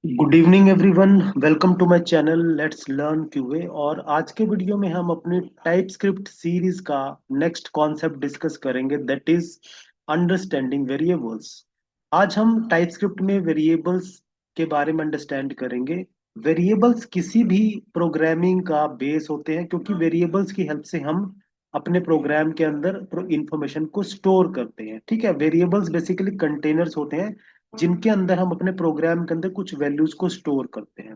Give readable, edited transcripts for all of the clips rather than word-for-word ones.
Good evening everyone. Welcome to my channel let's learn QA. और आज के video में हम अपनी टाइप स्क्रिप्ट सीरीज का नेक्स्ट कॉन्सेप्ट डिस्कस करेंगे, दैट इज अंडरस्टैंडिंग वेरिएबल्स। आज हम टाइप स्क्रिप्ट में वेरिएबल्स के बारे में अंडरस्टैंड करेंगे। वेरिएबल्स किसी भी प्रोग्रामिंग का बेस होते हैं, क्योंकि वेरिएबल्स की हेल्प से हम अपने प्रोग्राम के अंदर इंफॉर्मेशन को स्टोर करते हैं। ठीक है, वेरिएबल्स बेसिकली कंटेनर्स होते हैं जिनके अंदर हम अपने प्रोग्राम के अंदर कुछ वैल्यूज को स्टोर करते हैं।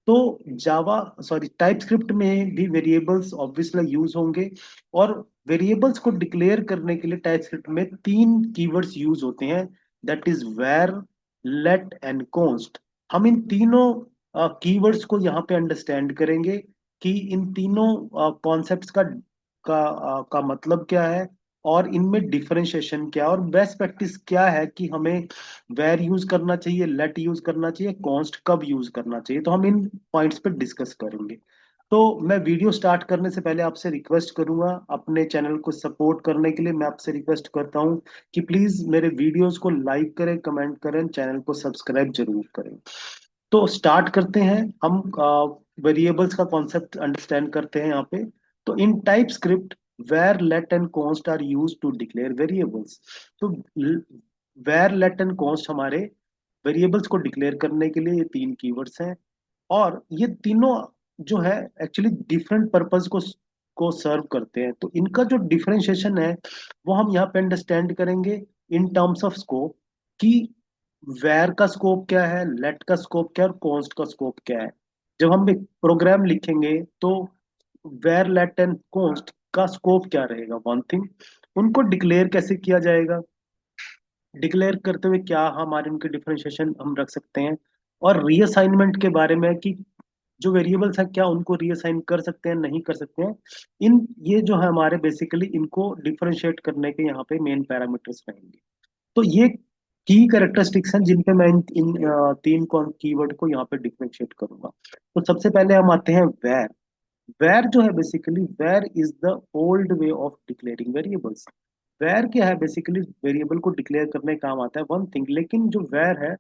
तो जावा सॉरी टाइप स्क्रिप्ट में भी वेरिएबल्स ऑब्वियसली यूज होंगे। और वेरिएबल्स को डिक्लेयर करने के लिए टाइप स्क्रिप्ट में तीन कीवर्ड्स यूज होते हैं, that is var, let and const. हम इन तीनों कीवर्ड्स को यहाँ पे अंडरस्टैंड करेंगे कि इन तीनों कॉन्सेप्ट्स का मतलब क्या है, और इनमें डिफरेंशिएशन क्या है, और बेस्ट प्रैक्टिस क्या है कि हमें वेर यूज करना चाहिए, लेट यूज करना चाहिए, कॉन्स्ट कब यूज करना चाहिए। तो हम इन पॉइंट्स पे डिस्कस करेंगे। तो मैं वीडियो स्टार्ट करने से पहले आपसे रिक्वेस्ट करूंगा, अपने चैनल को सपोर्ट करने के लिए मैं आपसे रिक्वेस्ट करता हूं कि प्लीज मेरे वीडियोस को लाइक करें, कमेंट करें, चैनल को सब्सक्राइब जरूर करें। तो स्टार्ट करते हैं हम। वेरिएबल्स का कॉन्सेप्ट अंडरस्टैंड करते हैं यहाँ पे। तो in TypeScript var, let and const are use to declare variables. तो वेर, लेट एंड कॉन्स्ट हमारे वेरिएबल्स को डिक्लेयर करने के लिए ये तीन कीवर्ड्स हैं। और ये तीनों जो है एक्चुअली डिफरेंट पर्पस को सर्व करते हैं। तो इनका जो डिफरेंशिएशन है वो हम यहाँ पे अंडरस्टैंड करेंगे इन टर्म्स ऑफ स्कोप, कि वेर का स्कोप क्या है, लेट का स्कोप क्या है, और कॉन्स्ट का स्कोप क्या है। जब हम एक प्रोग्राम लिखेंगे तो वेर, लेट एंड कॉन्स्ट का स्कोप क्या रहेगा, वन थिंग। उनको डिक्लेयर कैसे किया जाएगा, डिक्लेयर करते हुए क्या हमारे उनके डिफरेंशिएशन हम रख सकते हैं। और रीअसाइनमेंट के बारे में कि जो वेरिएबल्स है क्या उनको रीअसाइन कर सकते हैं, नहीं कर सकते हैं। इन ये जो है हमारे बेसिकली इनको डिफरेंशिएट करने के यहाँ पे मेन पैरामीटर्स रहेंगे। तो ये की कैरेक्टरिस्टिक्स हैं जिन पे मैं इन तीन कीवर्ड को यहाँ पे डिफरेंशिएट करूंगा। तो सबसे पहले हम आते हैं वेर। वेर जो है basically, var is the old way of declaring variables. Var क्या है, बेसिकली वेरिएबल को डिक्लेयर करने का काम आता है, वन थिंग। लेकिन जो वेर है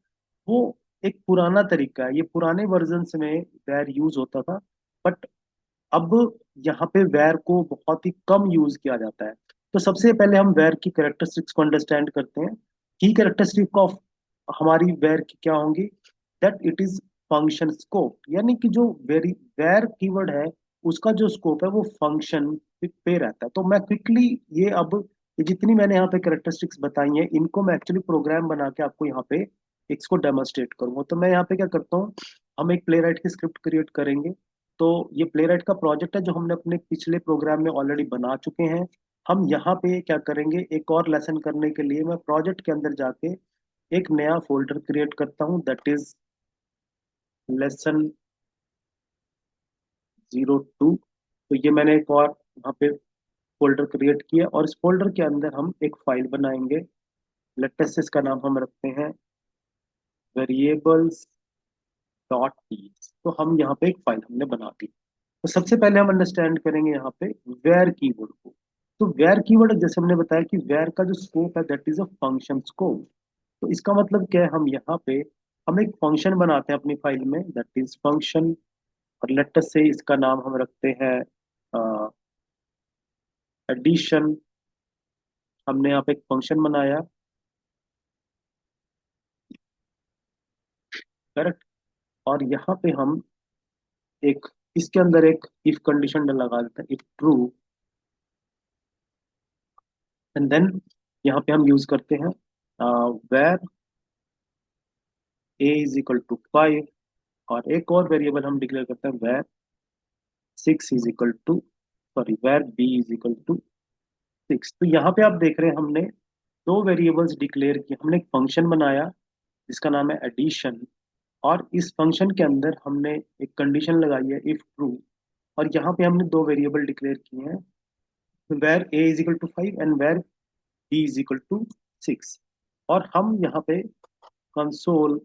वो एक पुराना तरीका है, ये पुराने वर्जन में वेर यूज होता था। बट अब यहाँ पे वेर को बहुत ही कम यूज किया जाता है। तो सबसे पहले हम वेर की कैरेक्टरिस्टिक्स को अंडरस्टैंड करते हैं। की कैरेक्टरिस्टिक ऑफ हमारी वेर की क्या होंगी, that it is function scope. यानी कि जो वेरी वेर कीवर्ड है उसका जो स्कोप है वो फंक्शन पे रहता है। तो मैं क्विकली ये जितनी मैंने यहाँ पे कैरेक्टरिस्टिक्स बताई हैं इनको मैं एक्चुअली प्रोग्राम बना के आपको यहाँ पे इसको डेमोन्स्ट्रेट करूंगा। तो मैं यहाँ पे क्या करता हूँ, हम एक प्ले राइट की स्क्रिप्ट क्रिएट करेंगे। तो ये प्लेराइट का प्रोजेक्ट है जो हमने अपने पिछले प्रोग्राम में ऑलरेडी बना चुके हैं। हम यहाँ पे क्या करेंगे, एक और लेसन करने के लिए मैं प्रोजेक्ट के अंदर जाके एक नया फोल्डर क्रिएट करता हूँ, दैट इज लेसन 02। तो ये मैंने एक और यहाँ पे फोल्डर क्रिएट किया, और इस फोल्डर के अंदर हम एक फाइल बनाएंगे। लेटेस्ट इसका नाम हम रखते हैं वेरिएबल्स डॉट पी। तो हम यहाँ पे एक फाइल हमने बना दी। तो सबसे पहले हम अंडरस्टैंड करेंगे यहाँ पे वेर कीवर्ड को। तो वेर कीवर्ड जैसे हमने बताया कि वेर का जो स्कोप है that is a function scope. तो इसका मतलब क्या है, हम यहाँ पे हम एक फंक्शन बनाते हैं अपनी फाइल में, दैट इज फंक्शन। और लेट्स से इसका नाम हम रखते हैं एडिशन। हमने यहाँ पे एक फंक्शन बनाया, करेक्ट। और यहाँ पे हम एक इसके अंदर एक इफ कंडीशन लगा देते हैं, इफ ट्रू, एंड देन यहाँ पे हम यूज करते हैं var a is equal to 5। और एक और वेरिएबल हम डिक्लेयर करते हैं var 6 is equal to, sorry var b is equal to 6। तो यहाँ पे आप देख रहे हैं हमने दो वेरिएबल्स डिक्लेयर किए। हमने एक फंक्शन बनाया जिसका नाम है एडिशन, और इस फंक्शन के अंदर हमने एक कंडीशन लगाई है इफ ट्रू। और यहाँ पे हमने दो वेरिएबल डिक्लेयर किए हैं, var a is equal to 5 and var b is equal to 6। और हम यहाँ पे कंसोल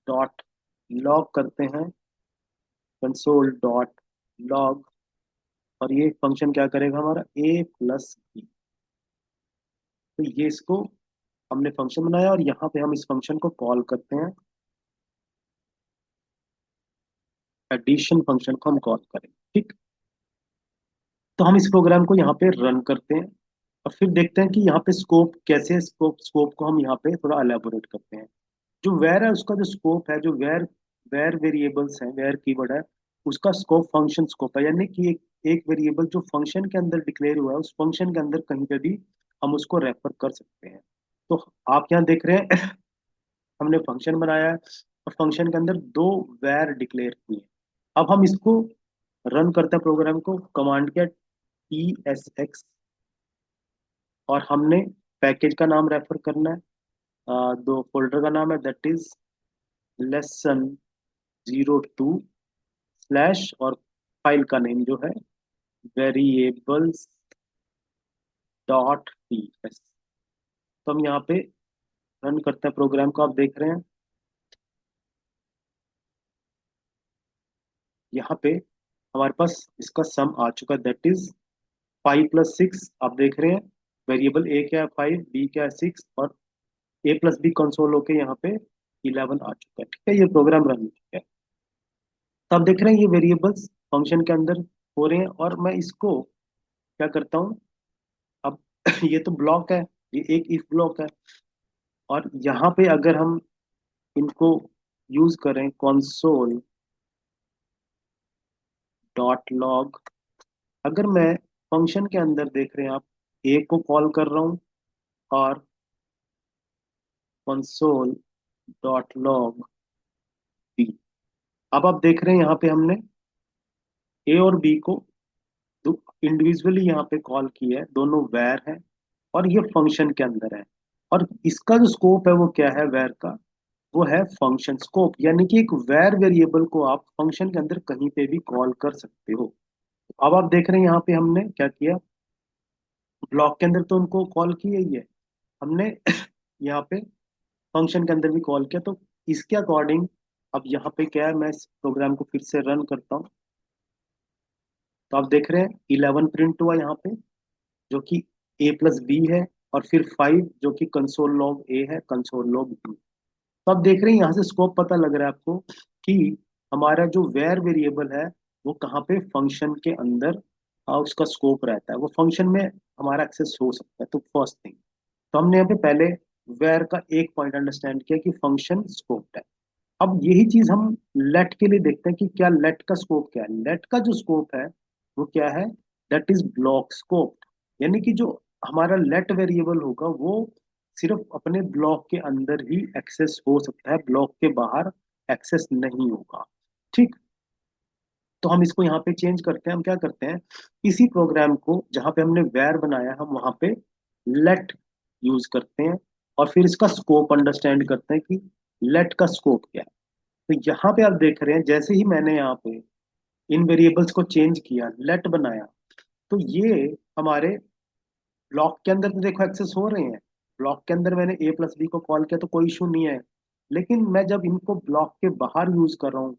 डॉट लॉग करते हैं, कंसोल डॉट लॉग। और ये फंक्शन क्या करेगा हमारा, ए प्लस बी। तो ये इसको हमने फंक्शन बनाया और यहाँ पे हम इस फंक्शन को कॉल करते हैं, एडिशन फंक्शन को हम कॉल करें। ठीक, तो हम इस प्रोग्राम को यहाँ पे रन करते हैं और फिर देखते हैं कि यहाँ पे स्कोप कैसे है। स्कोप स्कोप को हम यहाँ पे थोड़ा एलेबोरेट करते हैं। जो वेर है उसका जो स्कोप है, जो वेर वेर वेरिएबल्स है, वेर कीवर्ड है, उसका स्कोप फंक्शन स्कोप है, यानी कि एक वेरिएबल जो फंक्शन के अंदर डिक्लेयर हुआ है उस फंक्शन के अंदर कहीं पे भी हम उसको रेफर कर सकते हैं। तो आप यहाँ देख रहे हैं हमने फंक्शन बनाया है और फंक्शन के अंदर दो वेर डिक्लेयर किए हैं। अब हम इसको रन करते हैं प्रोग्राम को, कमांड किया ESX, और हमने पैकेज का नाम रेफर करना है। दो फोल्डर का नाम है, दैट इज lesson 02 और फाइल का नेम जो है variables.ps। तो हम यहाँ पे रन करते हैं प्रोग्राम को, आप देख रहे हैं यहाँ पे हमारे पास इसका सम आ चुका है, दैट इज 5 + 6। आप देख रहे हैं वेरिएबल ए क्या है 5, बी क्या है 6, और A + B कंसोल होके यहाँ पे 11 आ चुका है। ठीक है, ये प्रोग्राम रन हो चुका है। तो आप देख रहे हैं ये वेरिएबल्स फंक्शन के अंदर हो रहे हैं और मैं इसको क्या करता हूँ अब ये तो ब्लॉक है, ये एक इफ ब्लॉक है, और यहाँ पे अगर हम इनको यूज करें console.log, अगर मैं फंक्शन के अंदर देख रहे हैं आप ए को कॉल कर रहा हूँ और console.log बी, अब आप देख रहे हैं यहाँ पे हमने ए और बी को इंडिविजुअली यहाँ पे कॉल किया है, दोनों वैर है और ये फंक्शन के अंदर है। और इसका जो स्कोप है वो क्या है वैर का, वो है फंक्शन स्कोप, यानी कि एक वैर वेरिएबल को आप फंक्शन के अंदर कहीं पे भी कॉल कर सकते हो। अब आप देख रहे हैं यहाँ पे हमने क्या किया, ब्लॉक के अंदर तो उनको कॉल किया ही है हमने यहाँ पे फंक्शन के अंदर भी कॉल किया। तो इसके अकॉर्डिंग अब यहाँ पे क्या है, मैं इस प्रोग्राम को फिर से रन करता हूँ। तो आप देख रहे हैं 11 प्रिंट हुआ यहाँ पे, जो कि A + B है, और फिर 5 जो कि कंसोल लॉग ए है, कंसोल लॉग बी। तो आप देख रहे हैं यहाँ से स्कोप पता लग रहा है आपको कि हमारा जो वेर वेरिएबल है वो कहाँ पे फंक्शन के अंदर उसका स्कोप रहता है, वो फंक्शन में हमारा एक्सेस हो सकता है। तो फर्स्ट थिंग, तो हमने यहाँ पे पहले वेर का एक पॉइंट अंडरस्टैंड किया कि फंक्शन स्कोप है। अब यही चीज हम लेट के लिए देखते हैं कि क्या लेट का स्कोप क्या है। लेट का जो स्कोप है वो क्या है, दैट इज ब्लॉक स्कोप, यानी कि जो हमारा लेट वेरिएबल होगा वो सिर्फ अपने ब्लॉक के अंदर ही एक्सेस हो सकता है, ब्लॉक के बाहर एक्सेस नहीं होगा। ठीक, तो हम इसको यहाँ पे चेंज करते हैं। हम क्या करते हैं, इसी प्रोग्राम को जहाँ पे हमने वेर बनाया हम वहाँ पे लेट यूज करते हैं और फिर इसका स्कोप अंडरस्टैंड करते हैं कि लेट का स्कोप क्या है। तो यहाँ पे आप देख रहे हैं जैसे ही मैंने यहाँ पे इन वेरिएबल्स को चेंज किया, लेट बनाया, तो ये हमारे ब्लॉक के अंदर तो देखो एक्सेस हो रहे हैं। ब्लॉक के अंदर मैंने A + B को कॉल किया तो कोई इशू नहीं है, लेकिन मैं जब इनको ब्लॉक के बाहर यूज कर रहा हूँ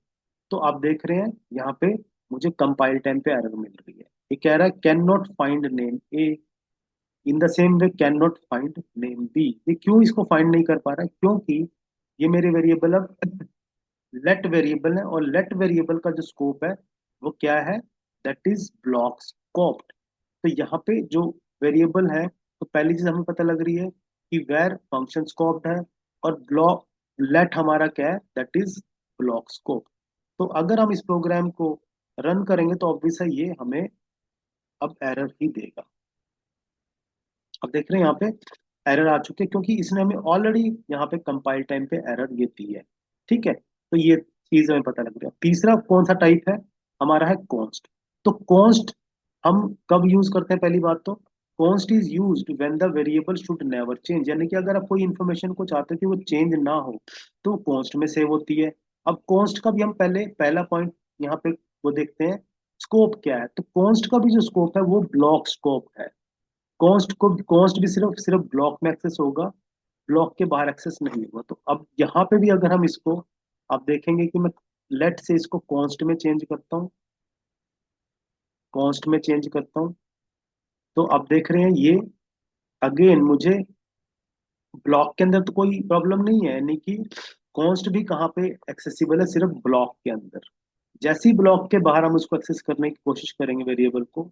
तो आप देख रहे हैं यहाँ पे मुझे कंपाइल टाइम पे एरर मिल रही है। ये कह रहा है can not find name a in the same way can not find name b. ये क्यों इसको फाइंड नहीं कर पा रहा है, क्योंकि ये मेरे वेरिएबल अब लेट वेरिएबल है और लेट वेरिएबल का जो स्कोप है वो क्या है, दैट इज ब्लॉक स्कोप। तो यहाँ पे जो वेरिएबल है, तो पहली चीज हमें पता लग रही है कि वेर फंक्शन स्कोप्ड है और ब्लॉक लेट हमारा क्या है, दैट इज ब्लॉक स्कोप। तो अगर हम इस प्रोग्राम को रन करेंगे तो ऑब्वियस है ये हमें अब एरर ही देगा। अब देख रहे हैं यहाँ पे एरर आ चुके हैं क्योंकि इसने हमें ऑलरेडी यहाँ पे कंपाइल टाइम पे एरर ये दी है। ठीक है, तो ये चीज हमें पता लग गया। तीसरा कौन सा टाइप है हमारा, है कॉन्स्ट। तो कॉन्स्ट हम कब यूज करते हैं, पहली बात तो const is used when the variable should never change, यानी कि अगर आप कोई इन्फॉर्मेशन को चाहते हो कि वो चेंज ना हो तो कॉन्स्ट में सेव होती है। अब कॉन्स्ट का भी हम पहले पहला पॉइंट यहाँ पे वो देखते हैं स्कोप क्या है। तो कॉन्स्ट का भी जो स्कोप है वो ब्लॉक स्कोप है। कॉस्ट भी सिर्फ सिर्फ ब्लॉक में एक्सेस होगा, ब्लॉक के बाहर एक्सेस नहीं होगा। तो अब यहाँ पे भी अगर हम इसको आप देखेंगे कि मैं लेट से इसको कॉन्स्ट में चेंज करता हूँ, कॉन्स्ट में चेंज करता हूँ, तो आप देख रहे हैं ये अगेन मुझे ब्लॉक के अंदर तो कोई प्रॉब्लम नहीं है, यानी कि कॉन्स्ट भी कहाँ पे एक्सेसिबल है, सिर्फ ब्लॉक के अंदर। जैसे ही ब्लॉक के बाहर हम उसको एक्सेस करने की कोशिश करेंगे वेरिएबल को,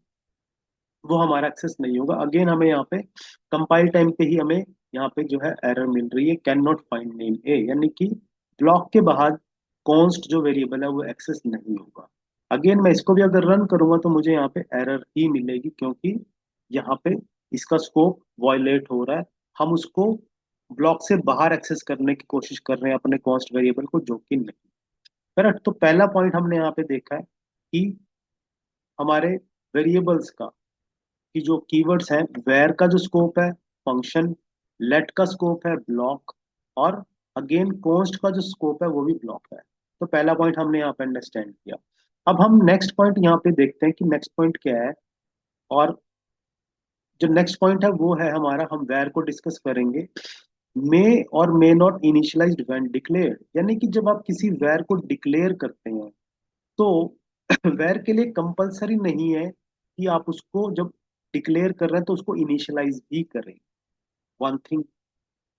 वो हमारा एक्सेस नहीं होगा। अगेन हमें यहाँ पे कंपाइल टाइम पे ही हमें यहाँ पे जो है एरर मिल रही है, कैन नॉट फाइंड नेम ए, यानी कि ब्लॉक के बाहर कॉन्स्ट जो वेरिएबल है वो एक्सेस नहीं होगा। अगेन मैं इसको भी अगर रन करूंगा तो मुझे यहाँ पे एरर ही मिलेगी, क्योंकि यहाँ पे इसका स्कोप वॉयलेट हो रहा है। हम उसको ब्लॉक से बाहर एक्सेस करने की कोशिश कर रहे हैं अपने कॉन्स्ट वेरिएबल को, जो कि नहीं। करेक्ट। तो पहला पॉइंट हमने यहाँ पे देखा है कि हमारे वेरिएबल्स का, कि जो कीवर्ड्स हैं, वेर का जो स्कोप है फंक्शन, लेट का स्कोप है ब्लॉक, और अगेन कॉन्स्ट का जो स्कोप है वो भी ब्लॉक है। तो पहला पॉइंट हमने यहाँ पे अंडरस्टैंड किया। अब हम नेक्स्ट पॉइंट यहाँ पे देखते हैं कि नेक्स्ट पॉइंट क्या है। और जो नेक्स्ट पॉइंट है वो है हमारा, हम वेर को डिस्कस करेंगे। मे और may not initialised when declared, यानी कि जब आप किसी वेर को डिक्लेयर करते हैं तो वेर के लिए कंपलसरी नहीं है कि आप उसको जब डिक्लेयर कर रहे हैं तो उसको इनिशियलाइज भी करें। One thing.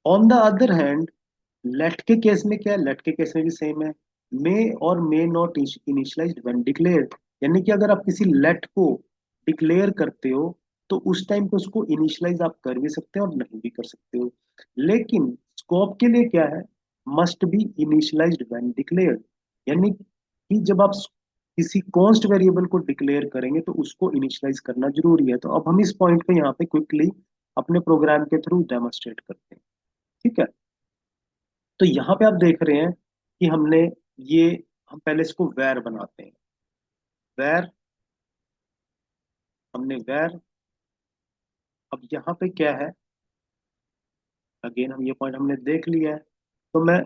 On the other hand, let के केस में क्या है, लेट के केस में भी सेम है। मे और may not initialised when declared, यानी कि अगर आप किसी लेट को डिक्लेयर करते हो तो उस टाइम पे उसको इनिशियलाइज आप कर भी सकते हो और नहीं भी कर सकते हो। लेकिन स्कोप के लिए क्या है, must be initialized when declared, यानी कि जब आप किसी कॉन्स्ट वेरिएबल को डिक्लेयर करेंगे तो उसको इनिशियलाइज करना जरूरी है। तो अब हम इस पॉइंट पे यहाँ पे क्विकली अपने प्रोग्राम के थ्रू डेमोन्स्ट्रेट करते हैं। ठीक है। तो यहाँ पे आप देख रहे हैं कि हमने ये, हम पहले इसको वैर बनाते हैं। वैर, हमने वैर, अब यहाँ पे क्या है, अगेन हम ये पॉइंट हमने देख लिया है। तो मैं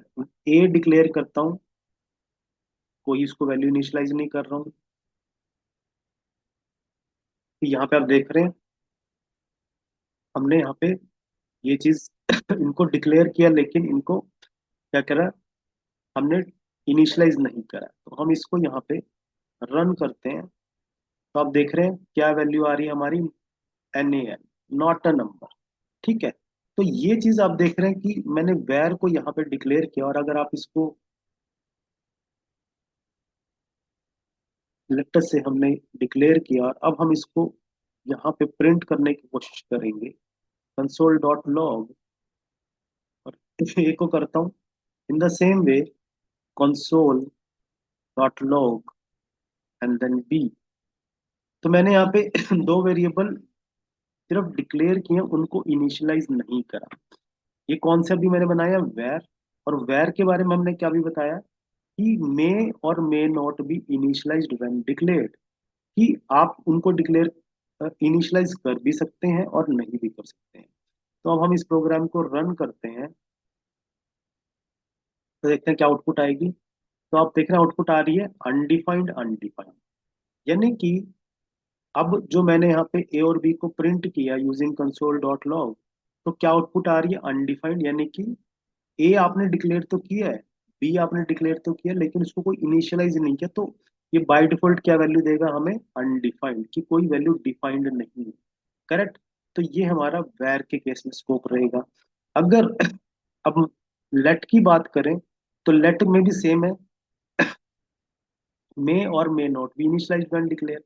ए डिक्लेयर करता हूँ, कोई इसको वैल्यू इनिशियलाइज नहीं कर रहा हूँ। तो यहाँ पे आप देख रहे हैं हमने यहाँ पे ये चीज इनको डिक्लेयर किया, लेकिन इनको क्या करा, हमने इनिशियलाइज नहीं करा। तो हम इसको यहाँ पे रन करते हैं। तो आप देख रहे हैं क्या वैल्यू आ रही है हमारी, NaN, नॉट अ नंबर। ठीक है। तो ये चीज आप देख रहे हैं कि मैंने वैर को यहाँ पे डिक्लेयर किया, और अगर आप इसको लेटर से हमने डिक्लेयर किया, और अब हम इसको यहाँ पे प्रिंट करने की कोशिश करेंगे, कंसोल डॉट लॉग, और ए को करता हूँ in the same way, console dot log and then b. तो मैंने यहाँ पे दो वेरिएबल सिर्फ डिक्लेयर किए, उनको इनिशियलाइज नहीं करा। ये कॉन्सेप्ट भी मैंने बनाया वैर, और वैर के बारे में हमने क्या भी बताया कि मे और मे not be initialized when declared, कि आप उनको डिक्लेयर इनिशियलाइज कर भी सकते हैं और नहीं भी कर सकते हैं। तो अब हम इस प्रोग्राम को रन करते हैं, तो देखते हैं क्या आउटपुट आएगी। तो आप देख रहे हैं आउटपुट आ रही है अनडिफाइंड अनडिफाइंड, यानी कि अब जो मैंने यहाँ पे ए और बी को प्रिंट किया यूजिंग कंसोल डॉट लॉग, तो क्या आउटपुट आ रही है अनडिफाइंड, यानी कि ए आपने डिक्लेयर तो किया है, बी आपने डिक्लेयर तो किया, लेकिन उसको कोई इनिशियलाइज नहीं किया। तो ये बाय डिफॉल्ट क्या वैल्यू देगा हमें, अनडिफाइंड, कि कोई वैल्यू डिफाइंड नहीं है। करेक्ट। तो ये हमारा वैर के केस में स्कोप रहेगा। अगर अब लेट की बात करें, तो लेट में भी सेम है, मे और मे not be initialized when declare.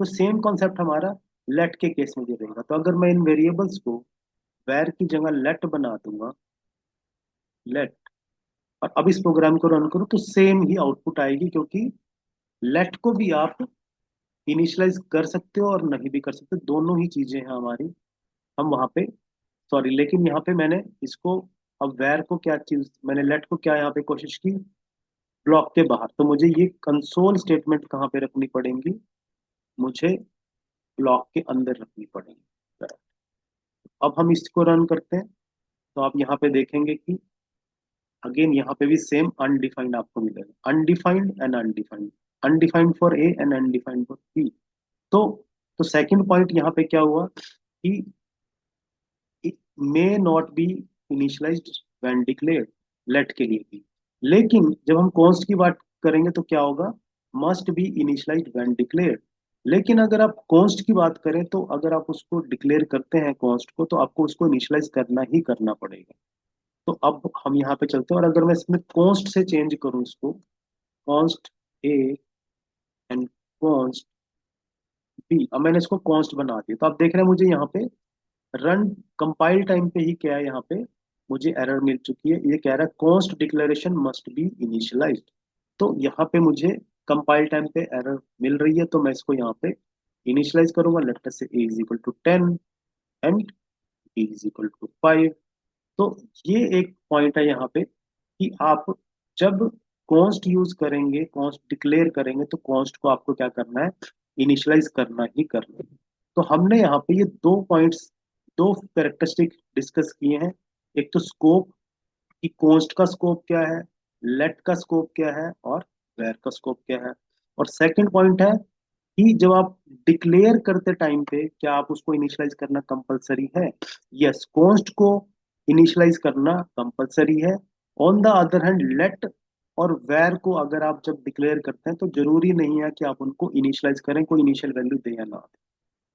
तो सेम कॉन्सेप्ट हमारा लेट के केस में भी रहेगा। तो अगर मैं इन वेरिएबल्स को वैर की जगह लेट बना दूंगा, लेट, और अब इस प्रोग्राम को रन करूँ, तो सेम ही आउटपुट आएगी, क्योंकि लेट को भी आप इनिशियलाइज कर सकते हो और नहीं भी कर सकते, दोनों ही चीजें हैं हमारी। हम वहां पे, सॉरी, लेकिन यहाँ पे मैंने इसको, अब वैर को क्या चीज, मैंने लेट को क्या यहाँ पे कोशिश की, ब्लॉक के बाहर। तो मुझे ये कंसोल स्टेटमेंट कहाँ पे रखनी पड़ेंगी, मुझे ब्लॉक के अंदर रखनी पड़ेगी। अब हम इसको रन करते हैं, तो आप यहाँ पे देखेंगे कि अगेन यहाँ पे भी सेम अनडिफाइंड आपको मिलेगा, undefined and undefined, undefined for a and undefined for b. तो तो सेकंड पॉइंट यहाँ पे क्या हुआ कि it may not be initialized when declared, let के लिए भी। लेकिन जब हम कॉन्स्ट की बात करेंगे तो क्या होगा, must be initialized when declared. लेकिन अगर आप कॉन्स्ट की बात करें तो अगर आप उसको डिक्लेयर करते हैं कॉन्स्ट को, तो आपको उसको इनिशियलाइज करना ही करना पड़ेगा। तो अब हम यहाँ पे चलते हैं, और अगर मैं इसमें कॉन्स्ट से चेंज करूँ इसको, const a and const b, अब मैंने इसको कॉन्स्ट बना दिया, तो आप देख रहे हैं मुझे यहाँ पे रन कंपाइल टाइम पे ही क्या है, यहाँ पे मुझे एरर मिल चुकी है। ये कह रहा है const declaration must be initialised. तो यहाँ पे मुझे कंपाइल टाइम पे एरर मिल रही है, तो मैं इसको यहाँ पे इनिशियलाइज करूंगा। Late us say a is equal to 10 and b is equal to 5। तो ये एक पॉइंट है यहाँ पे कि आप जब कॉन्स्ट यूज करेंगे, कॉन्स्ट डिक्लेयर करेंगे, तो कॉन्स्ट को आपको क्या करना है, इनिशियलाइज करना ही करना है। तो हमने यहाँ पे ये दो पॉइंट्स, दो कैरेक्टरिस्टिक डिस्कस किए हैं। एक तो स्कोप, कि कॉन्स्ट का स्कोप क्या है, लेट का स्कोप क्या है, और वेर का स्कोप क्या है। और सेकंड पॉइंट है कि जब आप डिक्लेयर करते टाइम पे क्या आप उसको इनिशियलाइज करना कंपलसरी है। यस, कॉन्स्ट को इनिशियलाइज करना कंपलसरी है। On the other hand late और वेर को अगर आप जब डिक्लेयर करते हैं तो जरूरी नहीं है कि आप उनको इनिशियलाइज करें, कोई इनिशियल वैल्यू दे या ना दे।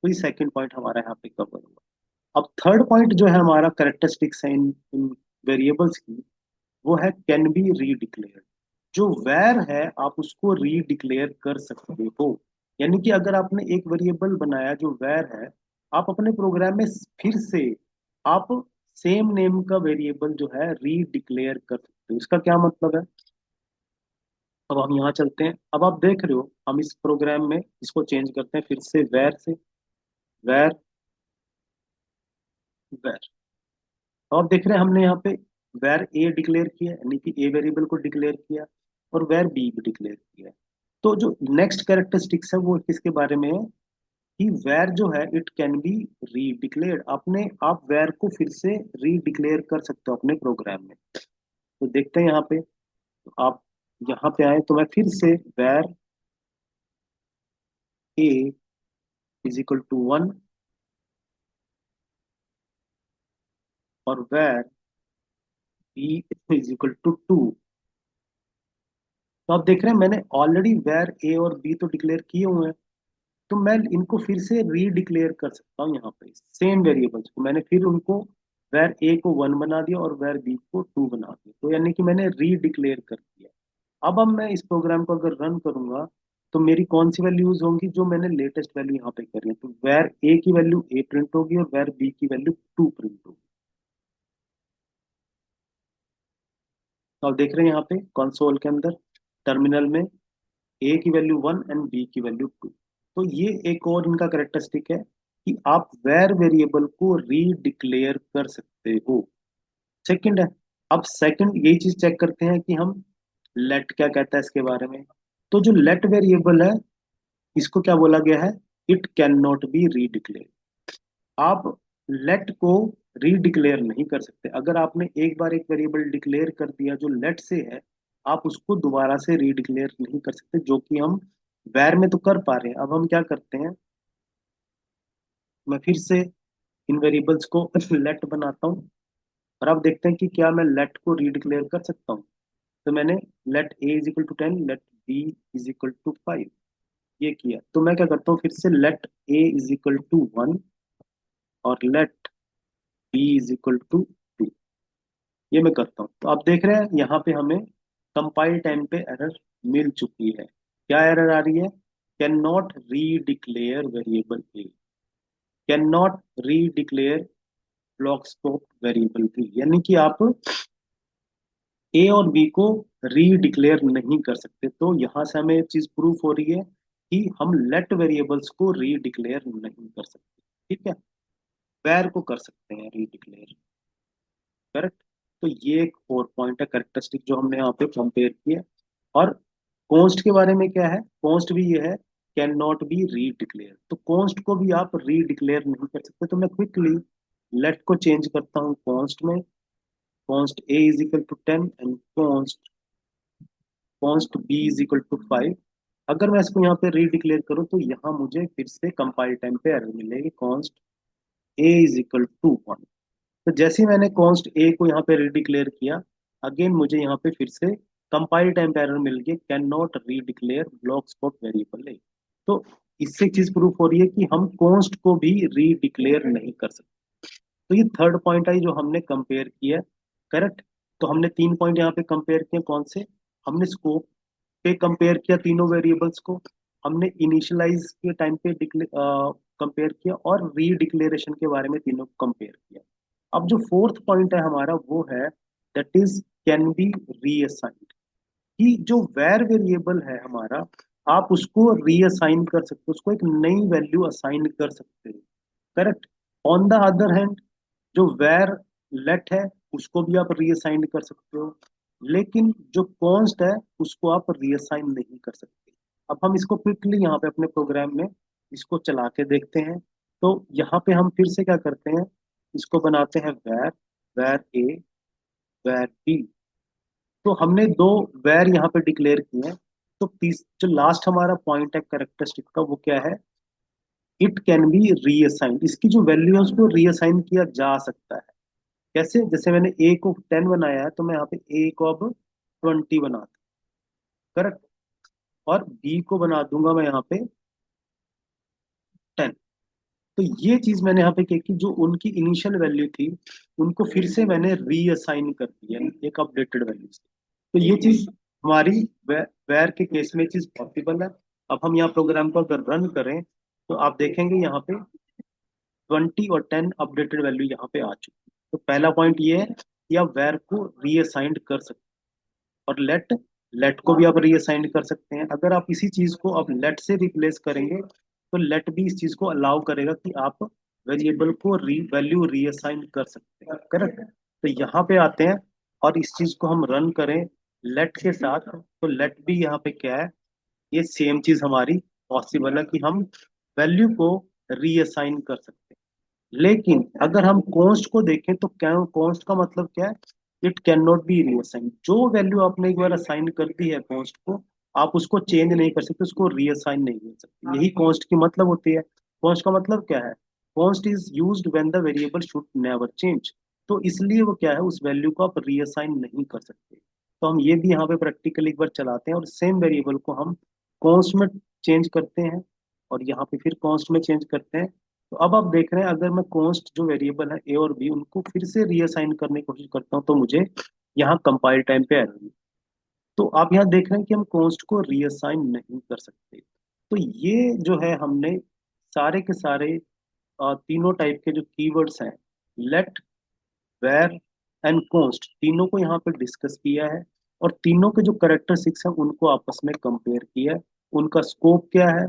तो ये सेकंड पॉइंट हमारा यहाँ पे कवर हुआ। अब थर्ड पॉइंट जो है हमारा कैरेक्टरिस्टिक्स है इन वेरिएबल्स की, वो है कैन बी रीडिक्लेयर्ड। जो वैर है आप उसको रीडिक्लेयर कर सकते हो। यानी कि अगर आपने एक वेरिएबल बनाया जो वैर है, आप अपने प्रोग्राम में फिर से आप सेम नेम का वेरिएबल जो है रीडिक्लेयर कर सकते हो। इसका क्या मतलब है, अब हम यहाँ चलते हैं। अब आप देख रहे हो हम इस प्रोग्राम में इसको चेंज करते हैं फिर से वैर से, वैर, वैर। तो आप देख रहे हैं हमने यहाँ पे वैर ए डिक्लेयर किया, यानी कि ए वेरिएबल को डिक्लेयर किया, और वैर बी भी डिक्लेयर किया। तो जो नेक्स्ट कैरेक्टरिस्टिक्स है वो किसके बारे में है, कि वैर जो है इट कैन बी रीडिक्लेयर्ड। अपने आप वैर को फिर से रीडिक्लेयर कर सकते हो अपने प्रोग्राम में। तो देखते हैं यहाँ पे, तो आप यहाँ पे आए तो मैं फिर से वैर ए इज इक्वल टू 1 और वैर बी इज इक्वल टू 2। तो आप देख रहे हैं मैंने ऑलरेडी वैर ए और बी तो डिक्लेयर किए हुए हैं, तो मैं इनको फिर से रीडिक्लेयर कर सकता हूँ। यहाँ पे सेम वेरिएबल्स को मैंने फिर उनको वैर ए को 1 बना दिया और वैर बी को 2 बना दिया, तो यानी कि मैंने रीडिक्लेयर कर दिया। अब मैं इस प्रोग्राम को अगर रन करूंगा तो मेरी कौन सी वैल्यूज होंगी, जो मैंने लेटेस्ट वैल्यू यहाँ पे करी है, तो वैर ए की वैल्यू ए प्रिंट होगी और वैर बी की वैल्यू 2 प्रिंट होगी। तो आप देख रहे हैं यहाँ पे कंसोल के अंदर, टर्मिनल में, ए की वैल्यू 1 एंड बी की वैल्यू 2। तो ये एक और इनका करेक्टरिस्टिक है कि आप वेर वेरिएबल को रीडिक्लेयर कर सकते हो। सेकंड है, अब सेकंड यही चीज चेक करते हैं कि हम लेट क्या कहता है इसके बारे में। तो जो लेट वेरिएबल है इसको क्या बोला गया है, इट कैन नॉट बी रीडिक्लेयर। आप लेट को रीडिक्लेयर नहीं कर सकते। अगर आपने एक बार एक वेरिएबल डिक्लेयर कर दिया जो लेट से है, आप उसको दोबारा से रीडिक्लेयर नहीं कर सकते, जो कि हम वैर में तो कर पा रहे हैं। अब हम क्या करते हैं, मैं फिर से इन वेरिएबल्स को लेट बनाता हूँ, और अब देखते हैं कि क्या मैं लेट को रीडिक्लेयर कर सकता हूँ। तो मैंने let a is equal to 10, let b is equal to 5 ये किया। तो मैं क्या करता हूँ, फिर से let a is equal to 1 और let b is equal to 2 ये मैं करता हूँ। तो आप देख रहे हैं यहाँ पे हमें कंपाइल टाइम पे एरर मिल चुकी है। क्या एरर आ रही है, can not redeclare variable A, can not redeclare block scope variable B. यानी कि आप ए और बी को रीडिक्लेयर नहीं कर सकते। तो यहाँ से हमें एक चीज प्रूफ हो रही है कि हम लेट वेरिएबल्स को रीडिक्लेयर नहीं कर सकते। ठीक है, वैर को कर सकते हैं रीडिक्लेयर। करेक्ट। तो ये एक और पॉइंट है कैरेक्टरिस्टिक जो हमने यहाँ पे कंपेयर किया। और कॉन्स्ट के बारे में क्या है, कॉन्स्ट भी ये है कैन नॉट बी रीडिक्लेयर। तो कॉन्स्ट को भी आप रीडिक्लेयर नहीं कर सकते। तो मैं क्विकली लेट को चेंज करता हूँ कॉन्स्ट में, const a is equal to 10 and const const b is equal to 5। अगर मैं इसको यहाँ पे रीडिक्लेयर करूँ तो यहाँ मुझे फिर से कंपाइल टाइम पे एरर मिलेगी, const a is equal to 1। तो जैसे ही मैंने कॉन्स्ट ए को यहाँ पे रीडिक्लेयर किया, अगेन मुझे यहाँ पे फिर से कंपाइल टाइम पे एरर मिल गया, can not redeclare block scope variable A. तो इससे एक चीज प्रूफ हो रही है कि हम कॉन्स्ट को भी रीडिक्लेयर नहीं कर सकते। तो ये थर्ड पॉइंट आई जो हमने कंपेयर किया। करेक्ट। तो हमने तीन पॉइंट यहाँ पे कंपेयर किए, कौन से? हमने स्कोप पे कंपेयर किया तीनों वेरिएबल्स को, हमने इनिशियलाइज के टाइम पे कंपेयर किया, और रीडिक्लेरेशन के बारे में तीनों को कंपेयर किया। अब जो फोर्थ पॉइंट है हमारा वो है दैट इज कैन बी रीअसाइंड, कि जो वेर वेरिएबल है हमारा, आप उसको रीअसाइन कर सकते हो, उसको एक नई वैल्यू असाइन कर सकते हो। Correct. On the other hand, जो वेर लेट है उसको भी आप रीअसाइन कर सकते हो, लेकिन जो कॉन्स्ट है उसको आप रीअसाइन नहीं कर सकते। अब हम इसको क्विकली यहाँ पे अपने प्रोग्राम में इसको चला के देखते हैं। तो यहाँ पे हम फिर से क्या करते हैं, इसको बनाते हैं var, var a, var b. तो हमने दो वेर यहाँ पे डिक्लेयर किए हैं। तो तीस जो लास्ट हमारा पॉइंट है कैरेक्टरिस्टिक का वो क्या है? इट कैन बी रीअसाइंड, इसकी जो वैल्यू है उसको रीअसाइन किया जा सकता है। कैसे? जैसे मैंने ए को 10 बनाया है तो मैं यहाँ पे ए को अब 20 बना दूं। करेक्ट। और बी को बना दूंगा मैं यहाँ पे 10। तो ये चीज मैंने यहाँ पे क्या की, जो उनकी इनिशियल वैल्यू थी उनको फिर से मैंने रीअसाइन कर दिया एक अपडेटेड वैल्यू से। तो ये चीज हमारी वेर के केस में चीज पॉसिबल है। अब हम यहाँ प्रोग्राम को अगर रन करें तो आप देखेंगे यहाँ पे 20 और 10 अपडेटेड वैल्यू यहाँ पे आ चुकी है। तो पहला पॉइंट ये है कि आप वेर को रीअसाइंड कर सकते हैं। और लेट, लेट को भी आप रीअसाइन कर सकते हैं। अगर आप इसी चीज को अब लेट से रिप्लेस करेंगे तो लेट भी इस चीज को अलाउ करेगा कि आप वेरिएबल को वैल्यू रीअसाइन कर सकते हैं। करेक्ट। तो यहाँ पे आते हैं और इस चीज को हम रन करें लेट के साथ, तो लेट भी यहाँ पे क्या है, ये सेम चीज हमारी पॉसिबल है कि हम वैल्यू को रीअसाइन कर सकते हैं। लेकिन अगर हम कॉन्स्ट को देखें तो क्या कॉन्स्ट का मतलब क्या है? It can not be reassign. जो वैल्यू आपने एक बार असाइन कर दी है कॉन्स्ट को, आप उसको चेंज नहीं कर सकते, उसको रीअसाइन नहीं कर सकते। यही कॉन्स्ट की मतलब होती है। कॉन्स्ट का मतलब क्या है? Const is used when the variable should never change. तो इसलिए वो क्या है, उस वैल्यू को आप रीअसाइन नहीं कर सकते। तो हम ये भी यहाँ पे प्रैक्टिकली एक बार चलाते हैं और सेम वेरिएबल को हम कॉन्स्ट में चेंज करते हैं और यहाँ पे फिर कॉन्स्ट में चेंज करते हैं। तो अब आप देख रहे हैं अगर मैं कॉन्स्ट जो वेरिएबल है ए और बी उनको फिर से रीअसाइन करने की कोशिश करता हूँ तो मुझे यहाँ कंपाइल टाइम पे एरर। तो आप यहाँ देख रहे हैं कि हम कॉन्स्ट को रीअसाइन नहीं कर सकते। तो ये जो है हमने सारे के सारे तीनों टाइप के जो कीवर्ड्स हैं, लेट, वेर एंड कॉन्स्ट, तीनों को यहाँ पे डिस्कस किया है। और तीनों के जो करेक्टरिस्टिक्स हैं उनको आपस में कंपेयर किया है। उनका स्कोप क्या है,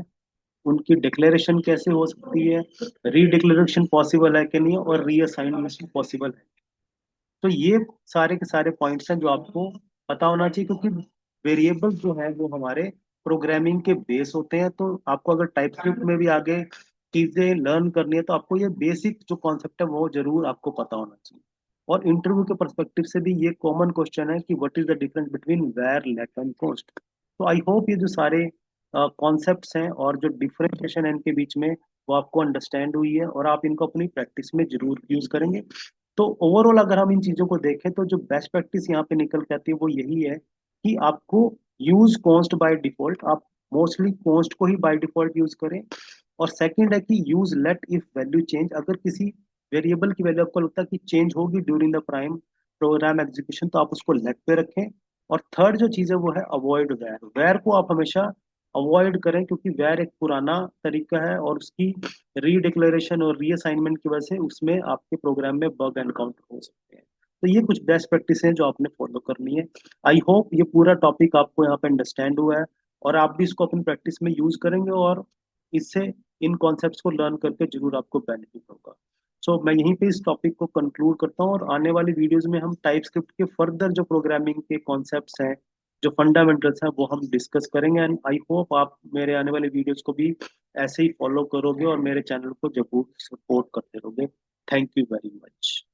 उनकी डिक्लेरेशन कैसे हो सकती है, रीडिक्लेरेशन पॉसिबल है कि नहीं, और रीअसाइनमेंट पॉसिबल है। तो ये सारे के सारे पॉइंट्स हैं जो आपको पता होना चाहिए, क्योंकि वेरिएबल जो है वो हमारे प्रोग्रामिंग के बेस होते हैं। तो आपको अगर टाइपस्क्रिप्ट में भी आगे चीजें लर्न करनी है तो आपको ये बेसिक जो कॉन्सेप्ट है वो जरूर आपको पता होना चाहिए। और इंटरव्यू के परस्पेक्टिव से भी ये कॉमन क्वेश्चन है कि what is the difference between var, let and const. तो आई होप ये जो सारे कॉन्सेप्ट्स हैं और जो डिफरेंशिएशन है इनके बीच में वो आपको अंडरस्टैंड हुई है और आप इनको अपनी प्रैक्टिस में जरूर यूज करेंगे। तो ओवरऑल अगर हम इन चीजों को देखें तो जो बेस्ट प्रैक्टिस यहाँ पे निकल के आती है वो यही है कि आपको यूज कॉन्स्ट बाय डिफॉल्ट, आप मोस्टली कॉन्स्ट को ही बाय डिफॉल्ट यूज करें। और सेकंड है कि use let if value change, अगर किसी वेरिएबल की वैल्यू आपको लगता है कि चेंज होगी during the prime program execution तो आप उसको लेट पे रखें। और थर्ड जो चीज है वो है अवॉइड वेर। वेर को आप हमेशा अवॉइड करें क्योंकि वेर एक पुराना तरीका है और उसकी रीडिक्लेरेशन और रीअसाइनमेंट की वजह से उसमें आपके प्रोग्राम में बग एनकाउंटर हो सकते हैं। तो ये कुछ बेस्ट प्रैक्टिस हैं जो आपने फॉलो करनी है। आई होप ये पूरा टॉपिक आपको यहाँ पे अंडरस्टैंड हुआ है और आप भी इसको अपनी प्रैक्टिस में यूज करेंगे और इससे इन कॉन्सेप्ट्स को लर्न करके जरूर आपको बेनिफिट होगा। सो मैं यहीं पे इस टॉपिक को कंक्लूड करता हूँ और आने वाली वीडियोस में हम टाइप स्क्रिप्ट के फर्दर जो प्रोग्रामिंग के कॉन्सेप्ट्स हैं, जो फंडामेंटल्स हैं वो हम डिस्कस करेंगे। एंड आई होप आप मेरे आने वाले वीडियोस को भी ऐसे ही फॉलो करोगे और मेरे चैनल को जरूर सपोर्ट करते रहोगे। Thank you very much.